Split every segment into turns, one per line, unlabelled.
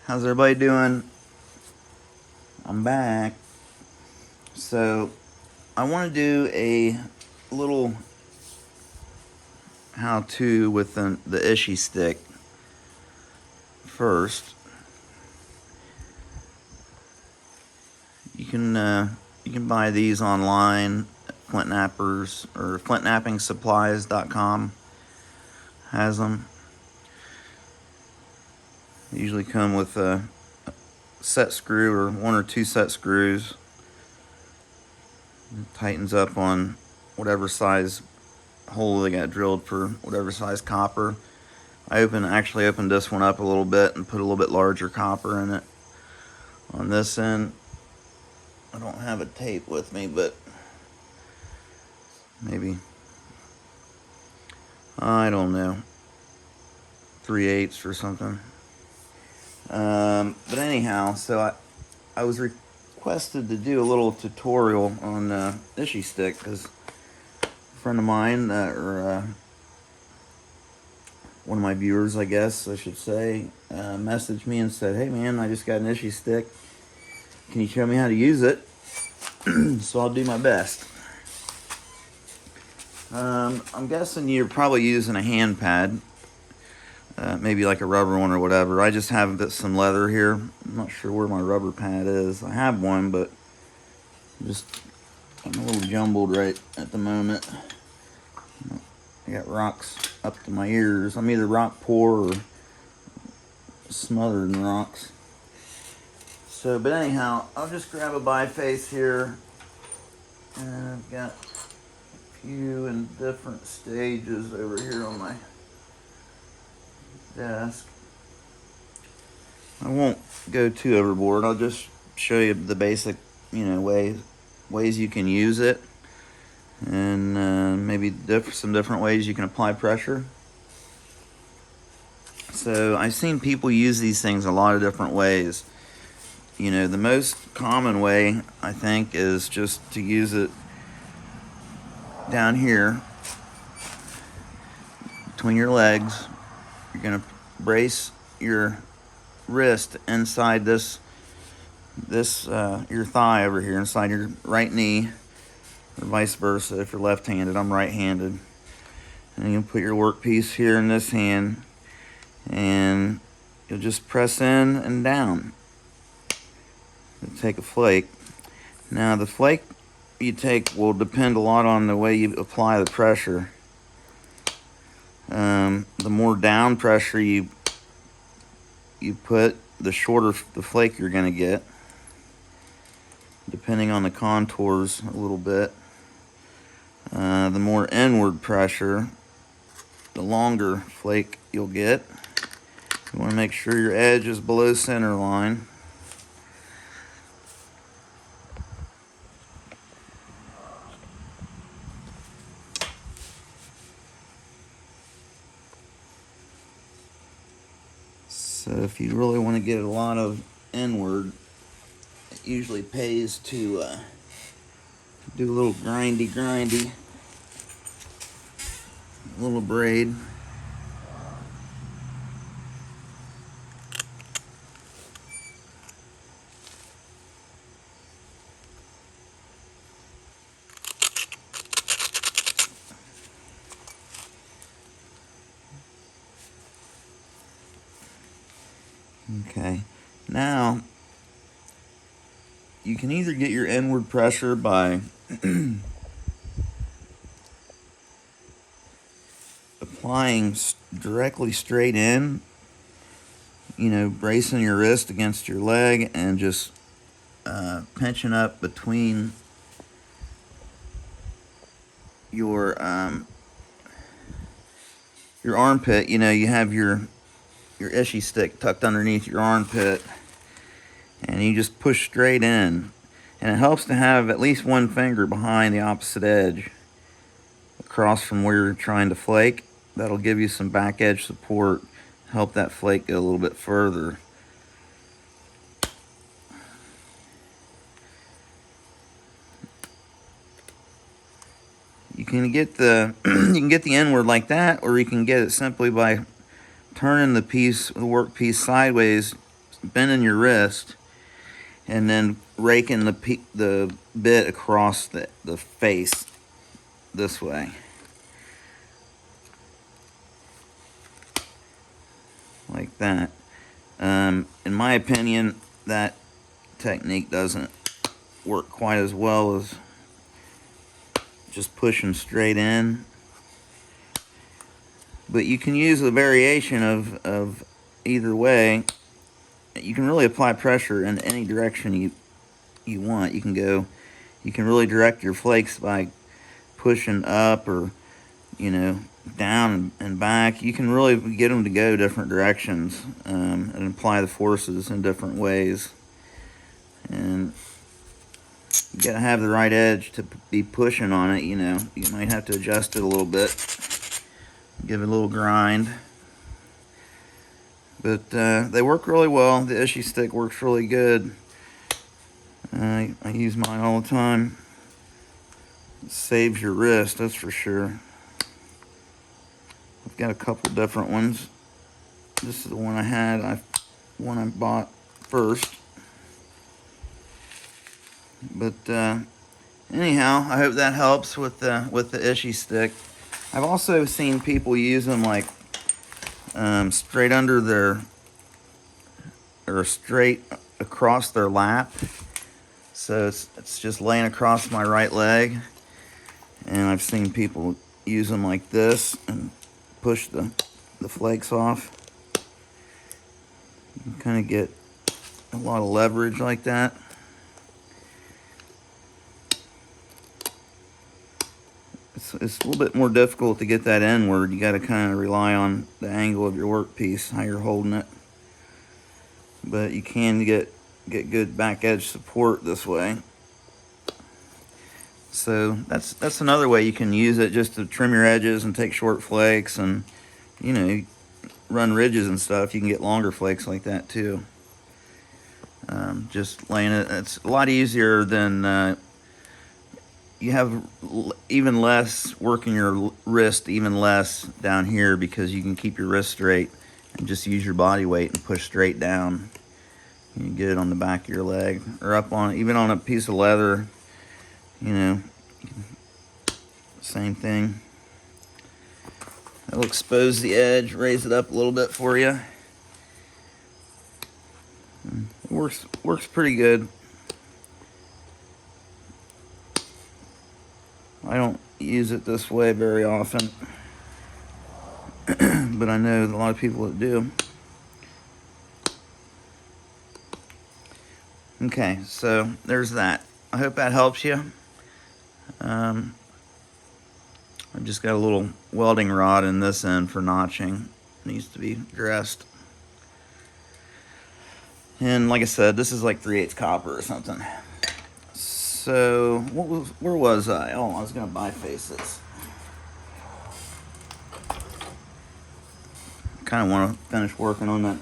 How's everybody doing? I'm back. So, I want to do a little how-to with the Ishi Stick first. You can buy these online at Flint Knappers or flintknappingsupplies.com has them. They usually come with a set screw or one or two set screws. It tightens up on whatever size hole they got drilled for whatever size copper. I actually opened this one up a little bit and put a little bit larger copper in it. On this end, I don't have a tape with me, but maybe, I don't know, 3/8 or something. But anyhow, so I was requested to do a little tutorial on Ishi Stick because a friend of mine, or one of my viewers, I guess I should say, messaged me and said, "Hey man, I just got an Ishi Stick. Can you show me how to use it?" So I'll do my best. I'm guessing you're probably using a hand pad, maybe like a rubber one or whatever. I just have some leather here. I'm not sure where my rubber pad is. I have one, but I'm a little jumbled right at the moment. I got rocks up to my ears. I'm either rock poor or smothered in rocks. So, but anyhow, I'll just grab a biface here. And I've got a few in different stages over here on my desk. I won't go too overboard. I'll just show you the basic, ways you can use it. And maybe some different ways you can apply pressure. So I've seen people use these things a lot of different ways. The most common way, I think, is just to use it down here between your legs. You're going to brace your wrist inside this your thigh over here, inside your right knee, or vice versa if you're left-handed. I'm right-handed. And you'll put your workpiece here in this hand, and you'll just press in and down. You'll take a flake. Now the flake you take will depend a lot on the way you apply the pressure. The more down pressure you put, the shorter the flake you're going to get, depending on the contours a little bit. The more inward pressure, the longer flake you'll get. You want to make sure your edge is below center line. So if you really want to get a lot of inward, it usually pays to do a little grindy, little braid. Okay, now you can either get your inward pressure by applying directly straight in, bracing your wrist against your leg and just pinching up between your armpit. You have your Ishi stick tucked underneath your armpit, and you just push straight in. And it helps to have at least one finger behind the opposite edge across from where you're trying to flake. That'll give you some back edge support, help that flake go a little bit further. You can get the inward like that, or you can get it simply by turning the work piece sideways bending your wrist and then raking the bit across the face this way. Like that. In my opinion, that technique doesn't work quite as well as just pushing straight in. But you can use a variation of either way. You can really apply pressure in any direction you want. You can really direct your flakes by pushing up or, down and back. You can really get them to go different directions and apply the forces in different ways. And you gotta have the right edge to be pushing on it. You might have to adjust it a little bit, give it a little grind. But they work really well. The Ishi Stick works really good. I use mine all the time. It saves your wrist, that's for sure. I've got a couple different ones. This is the one I bought first. But anyhow, I hope that helps with the Ishi Stick. I've also seen people use them like straight under or straight across their lap. So it's just laying across my right leg, and I've seen people use them like this and push the flakes off. You kind of get a lot of leverage like that. It's a little bit more difficult to get that inward. You got to kind of rely on the angle of your workpiece, how you're holding it. But you can get good back edge support this way. So that's another way you can use it, just to trim your edges and take short flakes, and run ridges and stuff. You can get longer flakes like that too. Just laying it, it's a lot easier than you have even less working your wrist, even less down here, because you can keep your wrist straight and just use your body weight and push straight down. You can get it on the back of your leg or up on, even on a piece of leather, same thing. It'll expose the edge, raise it up a little bit for you. It works pretty good. I don't use it this way very often, but I know a lot of people that do. Okay, so there's that. I hope that helps you. I've just got a little welding rod in this end for notching. It needs to be dressed. And like I said, this is like 3/8 copper or something. So, where was I? Oh, I was going to biface this. Kind of want to finish working on that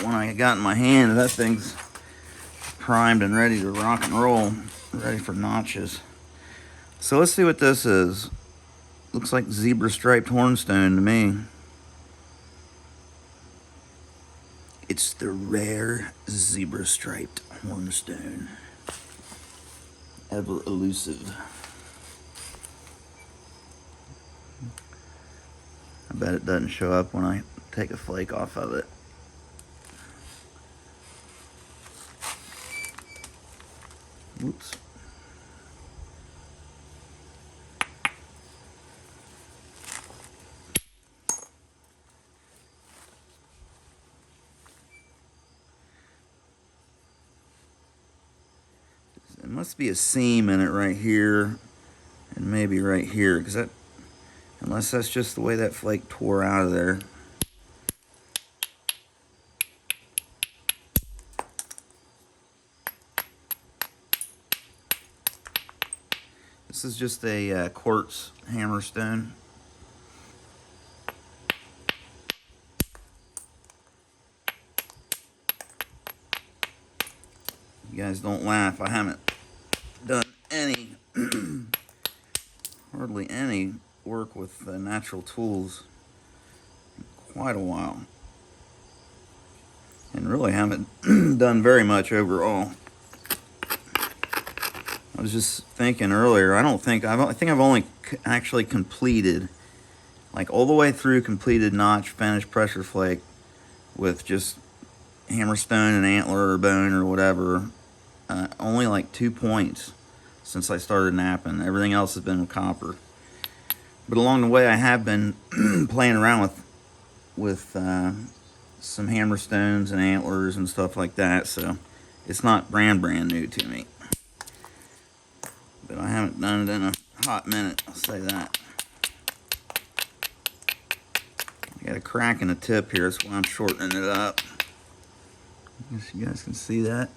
one I got in my hand. That thing's primed and ready to rock and roll, ready for notches. So let's see what this is. Looks like zebra striped hornstone to me. It's the rare zebra striped hornstone. Ever elusive. I bet it doesn't show up when I take a flake off of it. Whoops. There must be a seam in it right here, and maybe right here, because unless that's just the way that flake tore out of there. This is just a quartz hammerstone. You guys don't laugh. I haven't done any, hardly any work with natural tools in quite a while. and really haven't done very much overall. I was just thinking earlier, I think I've only actually completed, like all the way through, completed notch, finish, pressure flake with just hammerstone and antler or bone or whatever. Only like 2 points since I started napping. Everything else has been with copper. But along the way, I have been playing around with some hammerstones and antlers and stuff like that. So it's not brand new to me. But I haven't done it in a hot minute, I'll say that. I got a crack in the tip here, that's why I'm shortening it up. I guess you guys can see that.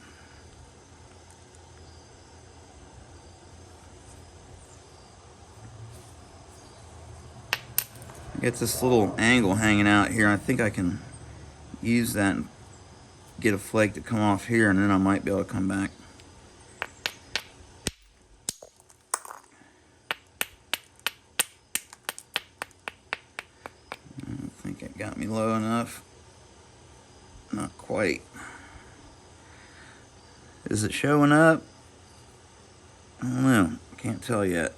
I get this little angle hanging out here. I think I can use that and get a flake to come off here, and then I might be able to come back. I don't think it got me low enough. Not quite. Is it showing up? I don't know. Can't tell yet.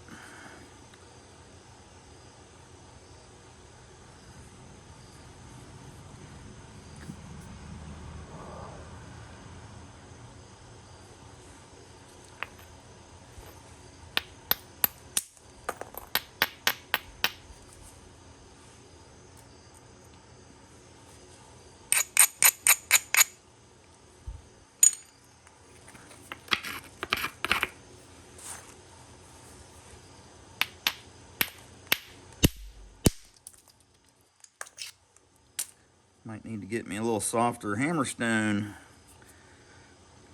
Might need to get me a little softer hammerstone.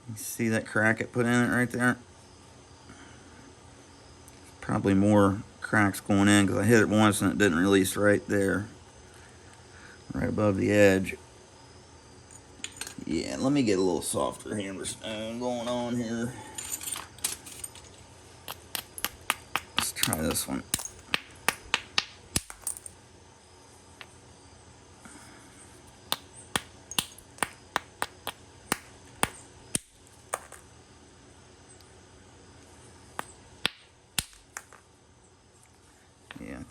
You see that crack it put in it right there? Probably more cracks going in because I hit it once and it didn't release right there. Right above the edge. Yeah, let me get a little softer hammerstone going on here. Let's try this one. Yeah, I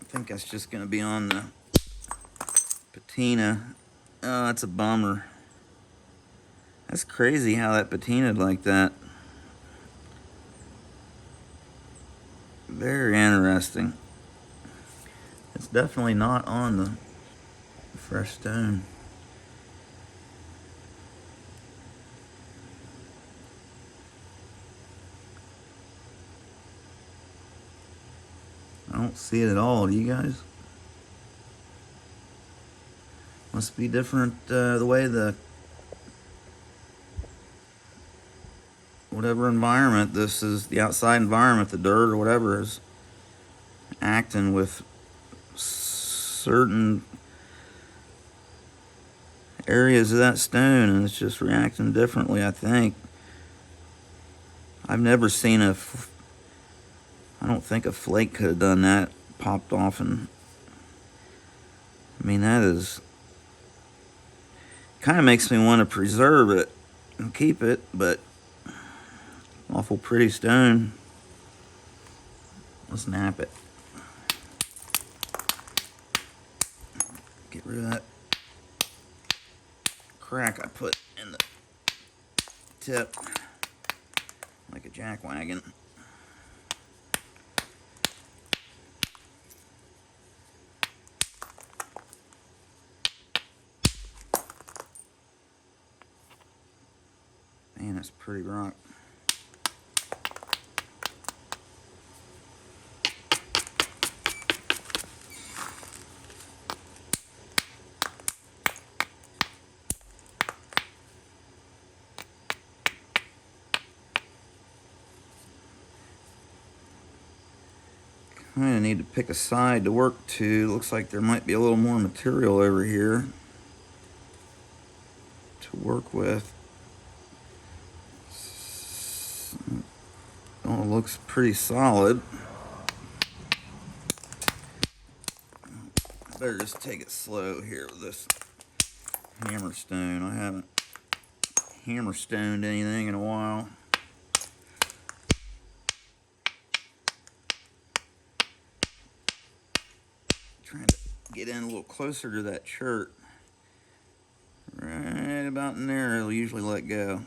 think that's just gonna be on the patina. Oh, that's a bummer. That's crazy how that patinaed like that. Very interesting. It's definitely not on the fresh stone. I don't see it at all. Do you guys? Must be different the way the whatever environment this is, the outside environment, the dirt or whatever is acting with certain areas of that stone, and it's just reacting differently, I think. I've never seen I don't think a flake could have done that, popped off, and I mean, that is, kind of makes me want to preserve it and keep it, but awful pretty stone. Let's nap it. Get rid of that crack I put in the tip like a jackwagon. Man, that's pretty rock. Kind of need to pick a side to work to. Looks like there might be a little more material over here to work with. Oh, it looks pretty solid. I better just take it slow here with this hammerstone. I haven't hammerstoned anything in a while. Trying to get in a little closer to that shirt. Right about in there, it'll usually let go.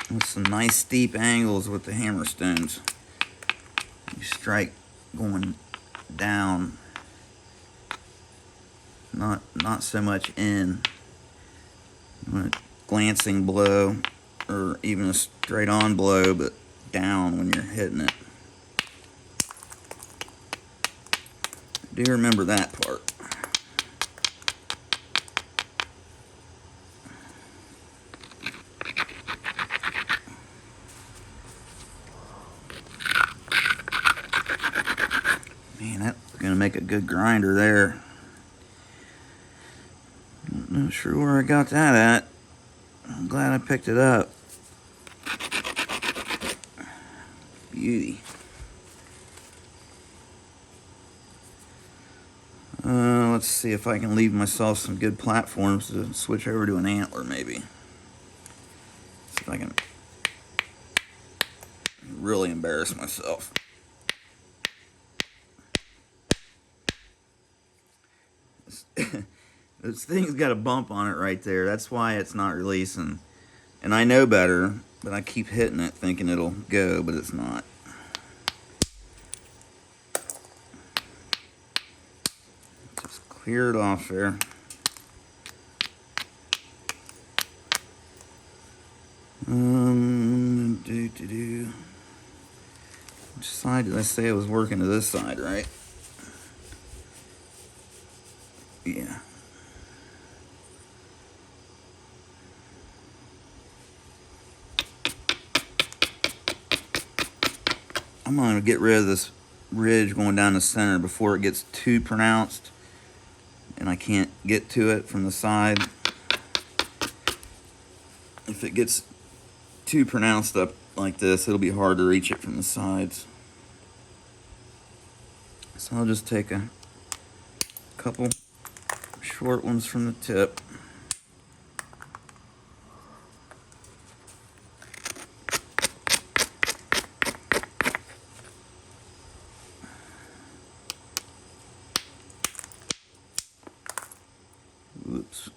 With some nice steep angles with the hammerstones. You strike going down, not so much in. You want a glancing blow, or even a straight on blow, but down when you're hitting it. Do remember that part. Man, that's gonna make a good grinder there. Not sure where I got that at. I'm glad I picked it up. Beauty. Let's see if I can leave myself some good platforms to switch over to an antler, maybe. See if I can really embarrass myself. This thing's got a bump on it right there. That's why it's not releasing. And I know better, but I keep hitting it thinking it'll go, but it's not. Just clear it off there. Which side did I say I was working to? This side, right? Yeah. I'm going to get rid of this ridge going down the center before it gets too pronounced and I can't get to it from the side. If it gets too pronounced up like this, it'll be hard to reach it from the sides. So I'll just take a couple short ones from the tip. Oops.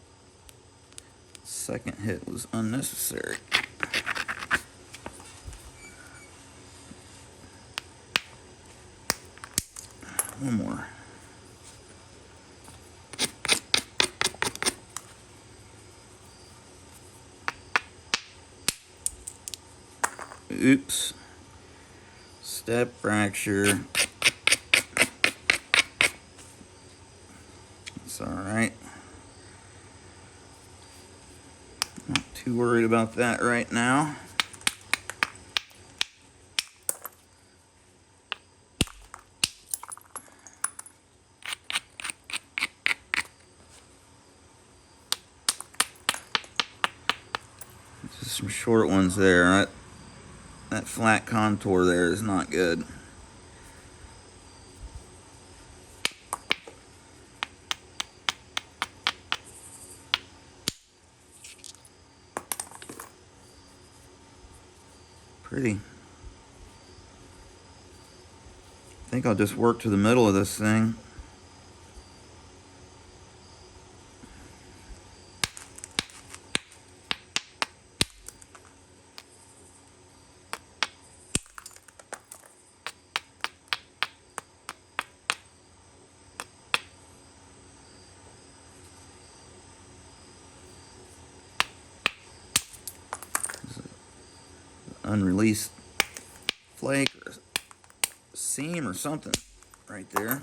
Second hit was unnecessary. One more. Oops. Step fracture. It's alright. Not too worried about that right now. Just some short ones there. That flat contour there is not good. Pretty. I think I'll just work to the middle of this thing. Unreleased flake or seam or something right there.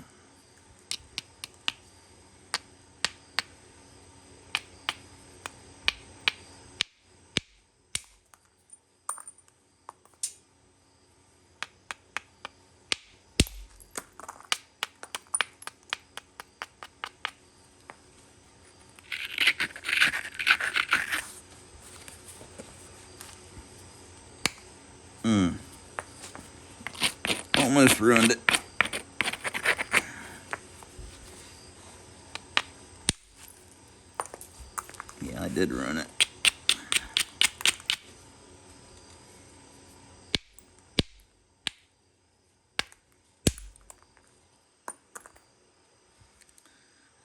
almost ruined it. Yeah, I did ruin it.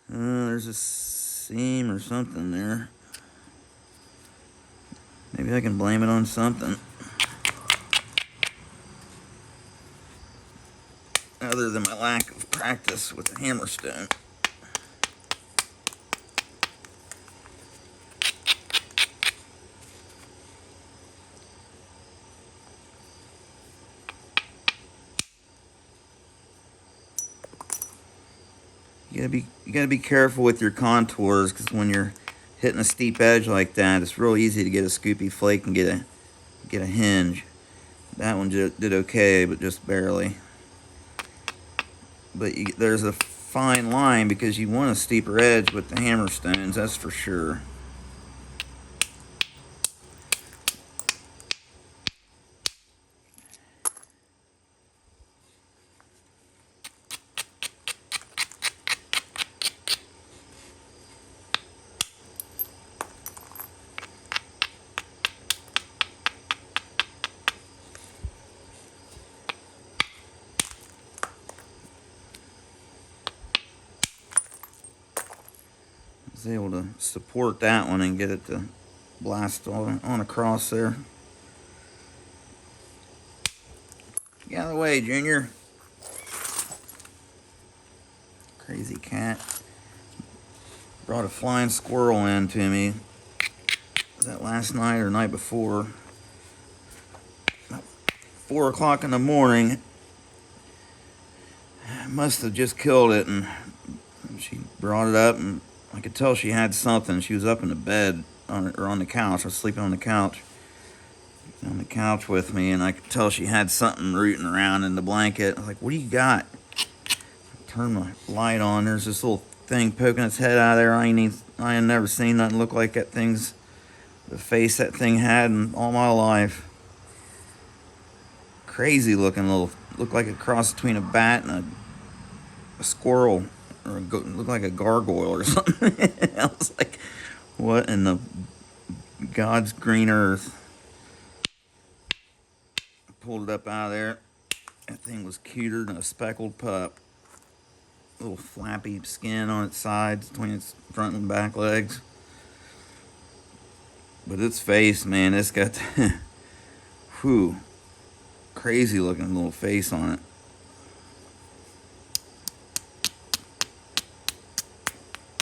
There's a seam or something there. Maybe I can blame it on something other than my lack of practice with the hammerstone. You gotta be careful with your contours, because when you're hitting a steep edge like that, it's real easy to get a scoopy flake and get a hinge. That one did okay, but just barely. But there's a fine line, because you want a steeper edge with the hammerstones, that's for sure. I was able to support that one and get it to blast on across there. Get out of the way, Junior. Crazy cat. Brought a flying squirrel in to me. Was that last night or the night before? 4 o'clock in the morning. Must have just killed it, and she brought it up, and I could tell she had something. She was up in the bed or on the couch. I was sleeping on the couch with me, and I could tell she had something rooting around in the blanket. I was like, "What do you got?" Turn my light on. There's this little thing poking its head out of there. I ain't never seen nothing look like the face that thing had in all my life. Crazy looking looked like a cross between a bat and a squirrel, or looked like a gargoyle or something. I was like, what in the God's green earth? Pulled it up out of there. That thing was cuter than a speckled pup. Little flappy skin on its sides between its front and back legs. But its face, man, it's got whew, crazy looking little face on it.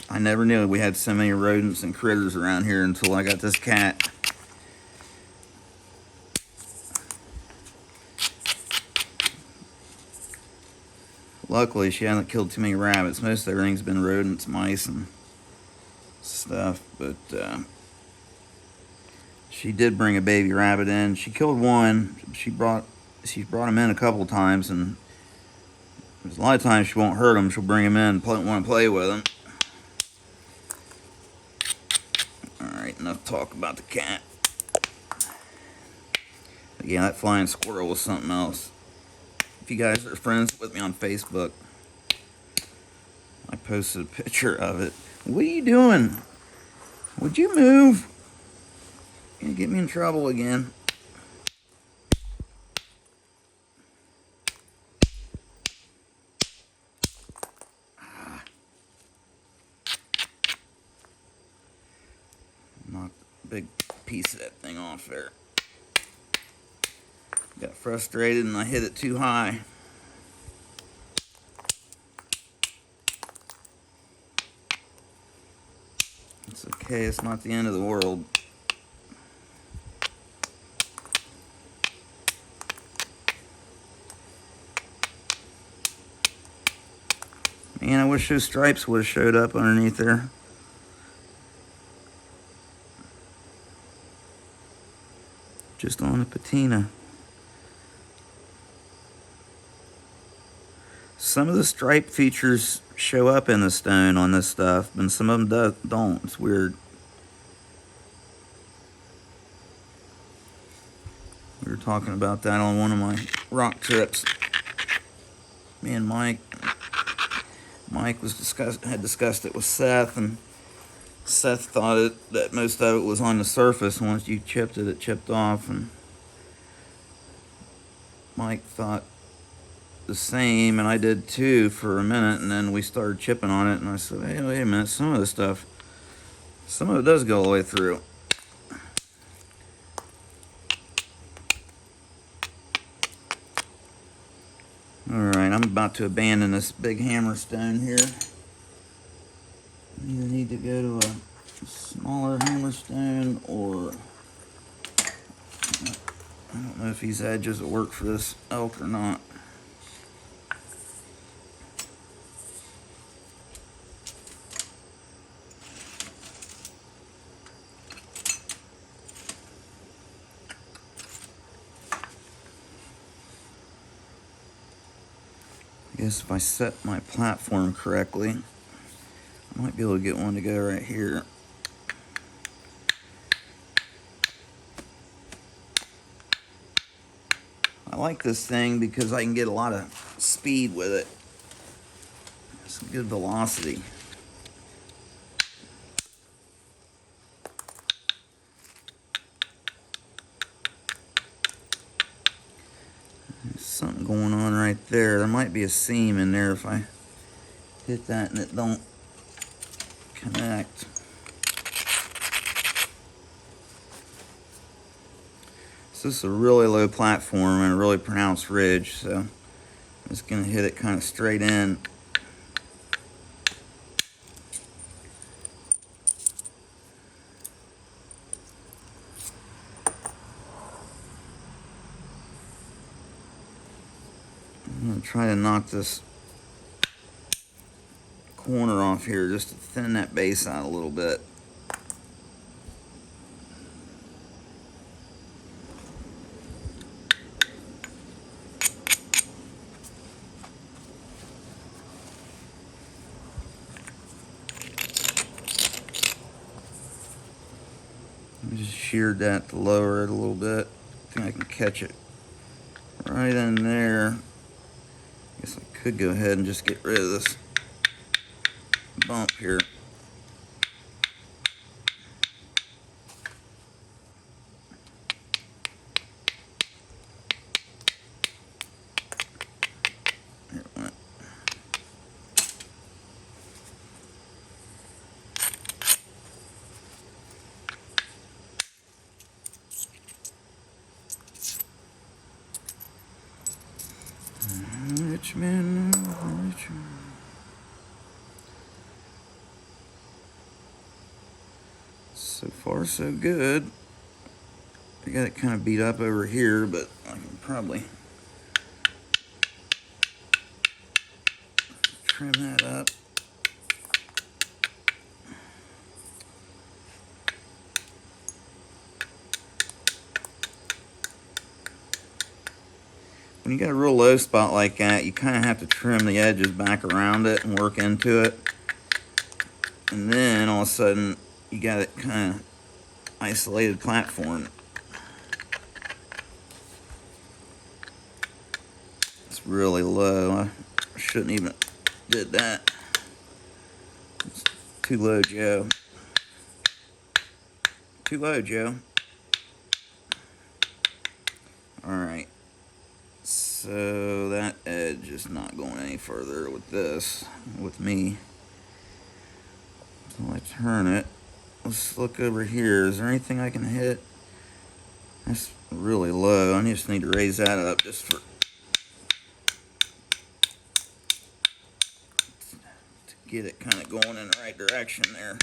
I never knew we had so many rodents and critters around here until I got this cat. Luckily, she hasn't killed too many rabbits. Most of everything's been rodents, mice, and stuff. But she did bring a baby rabbit in. She killed one. She's brought him in a couple times, and a lot of times she won't hurt him. She'll bring him in and want to play with him. All right, enough talk about the cat. But yeah, that flying squirrel was something else. If you guys are friends with me on Facebook, I posted a picture of it. What are you doing? Would you move? You're gonna get me in trouble again. Knocked a big piece of that thing off there. Got frustrated and I hit it too high. It's okay, it's not the end of the world. Man, I wish those stripes would have showed up underneath there. Just on the patina. Some of the stripe features show up in the stone on this stuff, and some of them don't. It's weird. We were talking about that on one of my rock trips. me and Mike had discussed it with Seth, and Seth thought that most of it was on the surface. Once you chipped it, it chipped off, and Mike thought the same, and I did too for a minute, and then we started chipping on it, and I said, hey, wait a minute, some of it does go all the way through. Alright, I'm about to abandon this big hammer stone here. I either need to go to a smaller hammer stone, or I don't know if these edges will work for this elk or not. I guess if I set my platform correctly, I might be able to get one to go right here. I like this thing because I can get a lot of speed with it. Some good velocity. There's something going on right there. There might be a seam in there if I hit that and it don't connect. So this is a really low platform and a really pronounced ridge, so I'm just going to hit it kind of straight in. I'm going to try to knock this corner off here just to thin that base out a little bit. I just sheared that to lower it a little bit. I think I can catch it right in there. I guess I could go ahead and just get rid of this bump here. There it went. Richmond. So far, so good. I got it kind of beat up over here, but I can probably trim that up. When you got a real low spot like that, you kind of have to trim the edges back around it and work into it. And then all of a sudden, you got it kind of isolated platform. It's really low. I shouldn't even did that. It's too low, Joe. Too low, Joe. Alright. So that edge is not going any further with this, with me. So I turn it. Let's look over here. Is there anything I can hit? That's really low. I just need to raise that up just for to get it kind of going in the right direction there.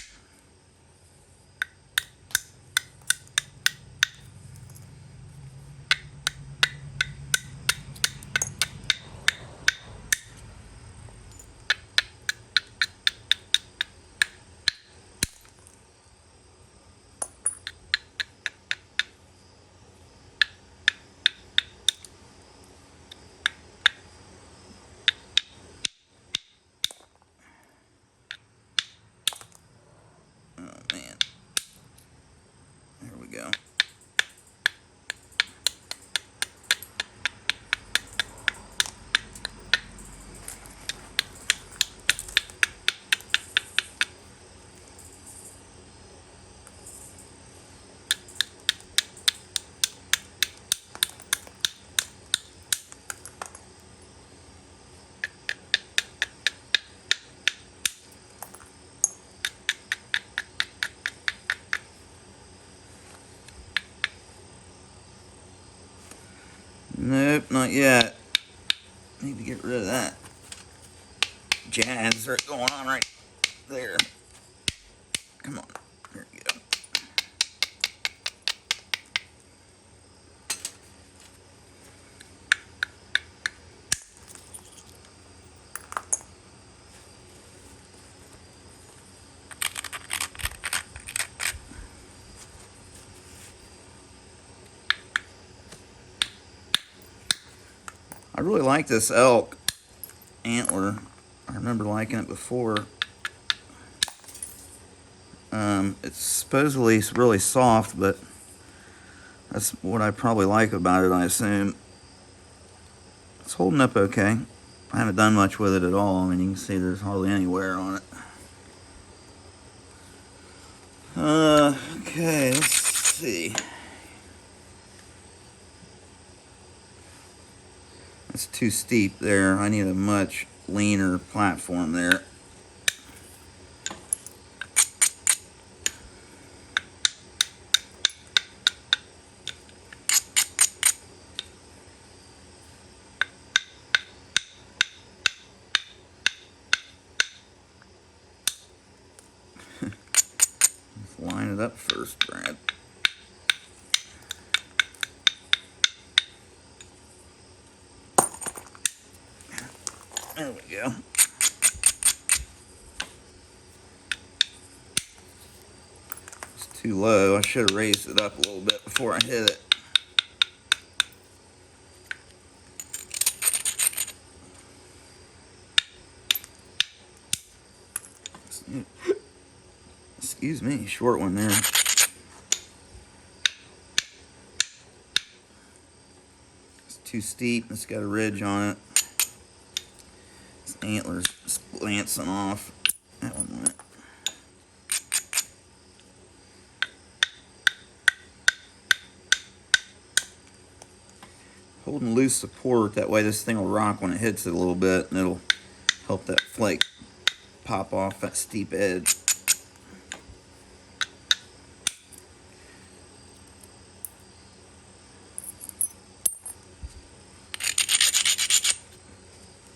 yet. Need to get rid of that jazz right going on right there. Come on. There you go. I really like this elk antler. I remember liking it before. It's supposedly really soft, but that's what I probably like about it, I assume. It's holding up okay. I haven't done much with it at all. I mean, you can see there's hardly any wear on it. Okay, let's see. It's too steep there. I need a much leaner platform there. Let's line it up first, Brad. There we go. It's too low. I should have raised it up a little bit before I hit it. Excuse me, short one there. It's too steep. It's got a ridge on it. This antler's glancing off. That one went. Holding loose support, that way this thing will rock when it hits it a little bit, and it'll help that flake pop off that steep edge.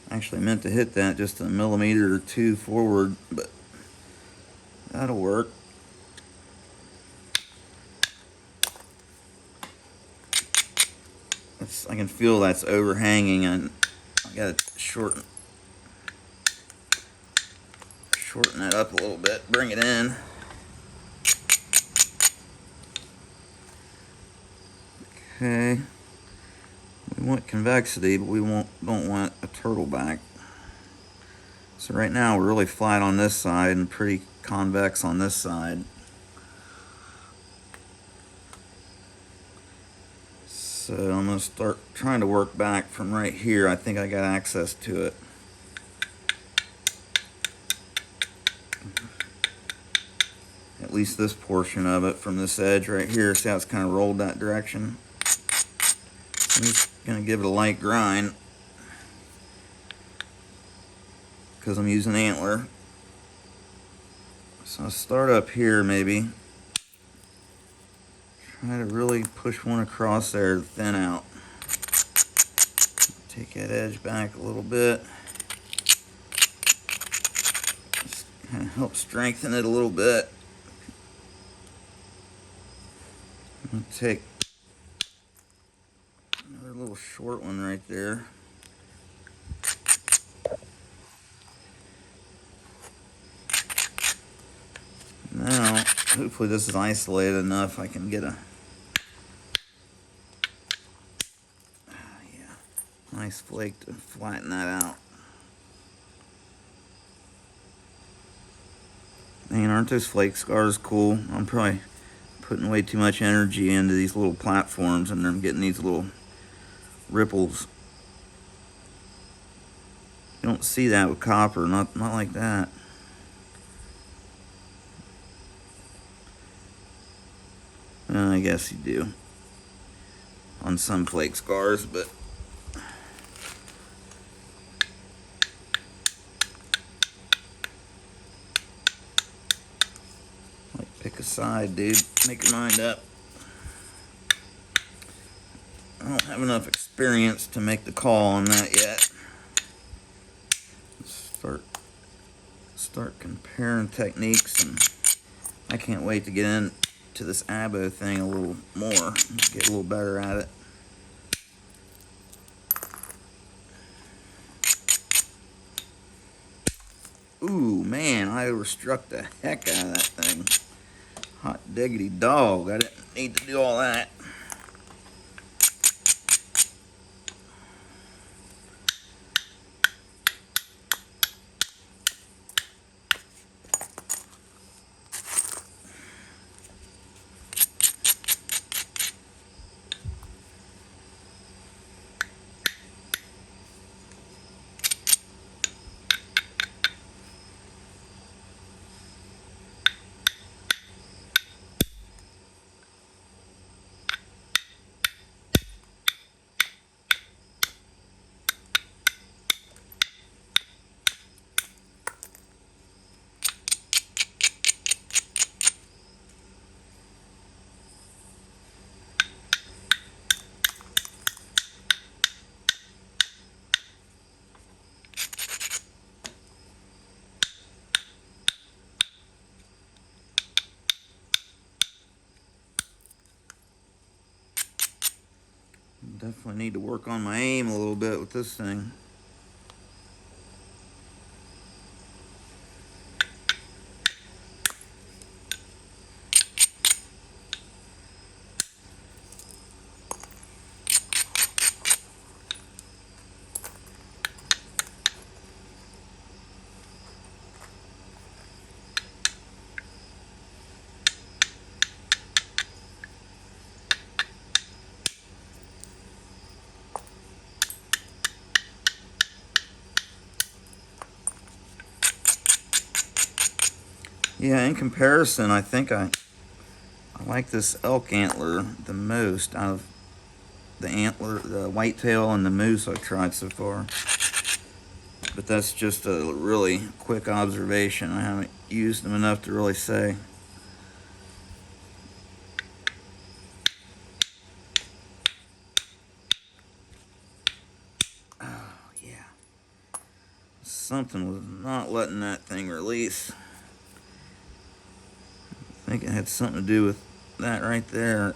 Actually meant to hit that just a millimeter or two forward, but that'll work. I can feel that's overhanging, and I gotta shorten that up a little bit, bring it in. Okay. We want convexity, but we don't want a turtle back. So right now we're really flat on this side and pretty convex on this side. So I'm going to start trying to work back from right here. I think I got access to it. At least this portion of it from this edge right here. See how it's kind of rolled that direction? I'm just going to give it a light grind because I'm using antler. So I'll start up here maybe. Try to really push one across there to thin out. Take that edge back a little bit. Just kind of help strengthen it a little bit. I'm going to take another little short one right there. Now, hopefully this is isolated enough I can get a nice flake to flatten that out. Man, aren't those flake scars cool? I'm probably putting way too much energy into these little platforms, and I'm getting these little ripples. You don't see that with copper, not like that. I guess you do on some flake scars, but like pick a side, dude. Make your mind up. I don't have enough experience to make the call on that yet. Let's start comparing techniques, and I can't wait to get into this abo thing a little more, get a little better at it. Ooh, man, I overstruck the heck out of that thing. Hot diggity dog, I didn't need to do all that. Definitely need to work on my aim a little bit with this thing. Yeah, in comparison, I think I like this elk antler the most out of the antler, the whitetail and the moose I've tried so far. But that's just a really quick observation. I haven't used them enough to really say. Oh, yeah. Something was not letting that thing release. I think it had something to do with that right there.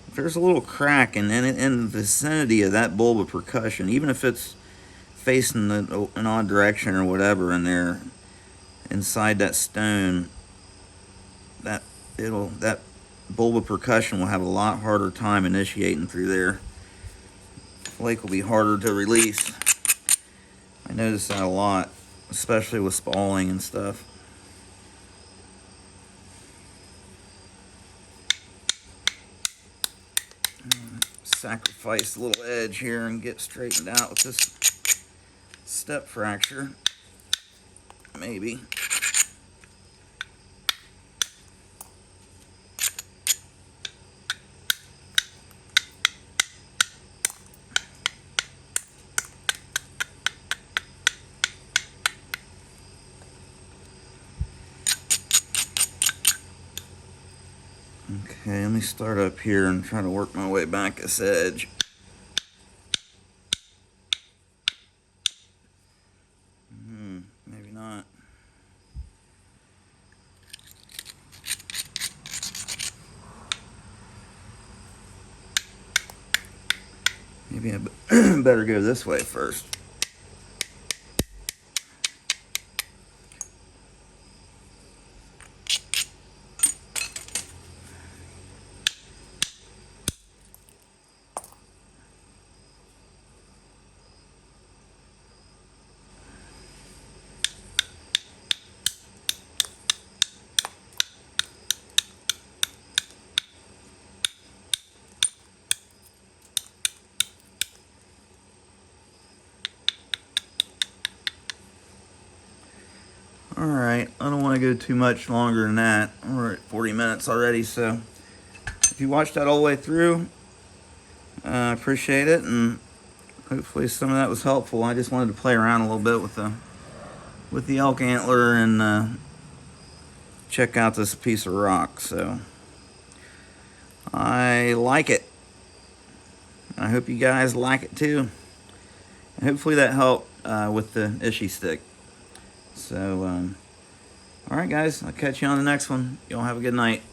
If there's a little crack in the vicinity of that bulb of percussion, even if it's facing an odd direction or whatever in there, inside that stone, that bulb of percussion will have a lot harder time initiating through there. The flake will be harder to release. I notice that a lot, especially with spalling and stuff. Sacrifice a little edge here and get straightened out with this step fracture. Maybe. Okay, let me start up here and try to work my way back this edge. Maybe not. Maybe I better go this way first. Alright, I don't want to go too much longer than that. We're at 40 minutes already, so if you watched that all the way through, I appreciate it, and hopefully some of that was helpful. I just wanted to play around a little bit with the elk antler and check out this piece of rock. So I like it. I hope you guys like it too. And hopefully that helped with the Ishi Stick. So, all right, guys, I'll catch you on the next one. Y'all have a good night.